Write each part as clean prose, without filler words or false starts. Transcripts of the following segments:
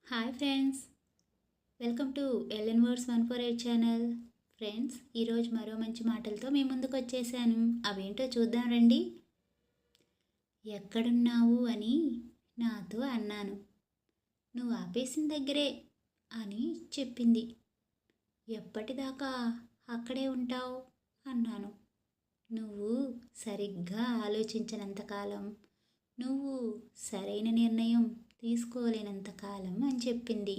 Hi friends, welcome to LN words 148 channel. Friends, ఈరోజు మరో మంచి మాటలతో మీ ముందుకు వచ్చేసాను. అవేంటో చూద్దాం రండి. ఎక్కడున్నావు అని నాతో అన్నాను. నువ్వు ఆపేసిన దగ్గరే అని చెప్పింది. ఎప్పటిదాకా అక్కడే ఉంటావు అన్నాను. నువ్వు సరిగ్గా ఆలోచించినంతకాలం, నువ్వు సరైన నిర్ణయం తీసుకోలేనంతకాలం అని చెప్పింది.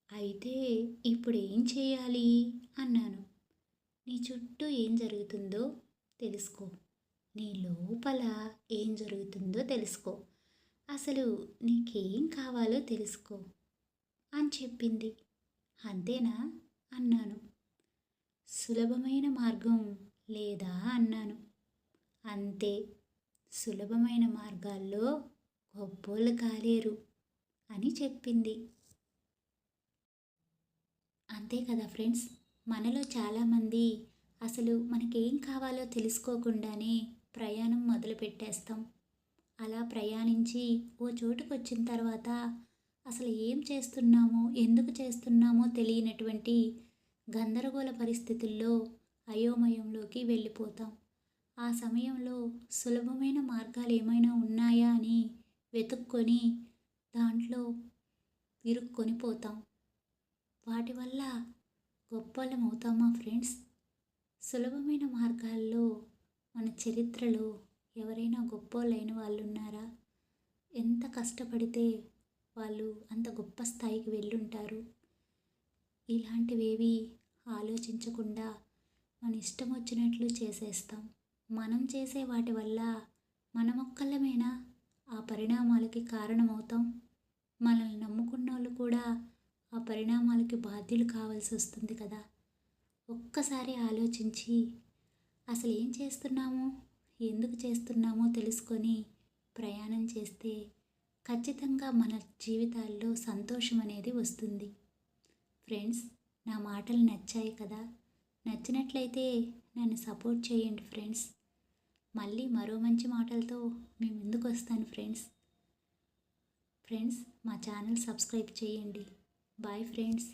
అయితే ఇప్పుడు ఏం చేయాలి అన్నాను. నీ చుట్టూ ఏం జరుగుతుందో తెలుసుకో, నీ లోపల ఏం జరుగుతుందో తెలుసుకో, అసలు నీకేం కావాలో తెలుసుకో అని చెప్పింది. అంతేనా అన్నాను. సులభమైన మార్గం లేదా అన్నాను. అంతే, సులభమైన మార్గాల్లో గొప్పోళ్ళు కాలేరు అని చెప్పింది. అంతే కదా ఫ్రెండ్స్, మనలో చాలామంది అసలు మనకేం కావాలో తెలుసుకోకుండానే ప్రయాణం మొదలు పెట్టేస్తాం. అలా ప్రయాణించి ఓ చోటుకు వచ్చిన తర్వాత అసలు ఏం చేస్తున్నామో, ఎందుకు చేస్తున్నామో తెలియనటువంటి గందరగోళ పరిస్థితుల్లో అయోమయంలోకి వెళ్ళిపోతాం. ఆ సమయంలో సులభమైన మార్గాలు ఏమైనా ఉన్నాయా అని వెతుక్కొని దాంట్లో ఇరుక్కొని పోతాం. వాటి వల్ల గొప్పలం అవుతామా ఫ్రెండ్స్? సులభమైన మార్గాల్లో మన చరిత్రలో ఎవరైనా గొప్పోళ్ళైన వాళ్ళు ఉన్నారా? ఎంత కష్టపడితే వాళ్ళు అంత గొప్ప స్థాయికి వెళ్ళుంటారు. ఇలాంటివేవి ఆలోచించకుండా మన ఇష్టం వచ్చినట్లు చేసేస్తాం. మనం చేసే వాటి వల్ల మనమొక్కళ్ళమేనా ఆ పరిణామాలకి కారణమవుతాం? మనల్ని నమ్ముకున్న వాళ్ళు కూడా ఆ పరిణామాలకి బాధ్యులు కావాల్సి వస్తుంది కదా. ఒక్కసారి ఆలోచించి అసలు ఏం చేస్తున్నామో, ఎందుకు చేస్తున్నామో తెలుసుకొని ప్రయాణం చేస్తే ఖచ్చితంగా మన జీవితాల్లో సంతోషం అనేది వస్తుంది. ఫ్రెండ్స్, నా మాటలు నచ్చాయి కదా. నచ్చినట్లయితే నన్ను సపోర్ట్ చేయండి ఫ్రెండ్స్. మళ్ళీ మరో మంచి మాటలతో మీ ముందుకు వస్తాను ఫ్రెండ్స్. మా ఛానల్ సబ్స్క్రైబ్ చేయండి. Bye friends.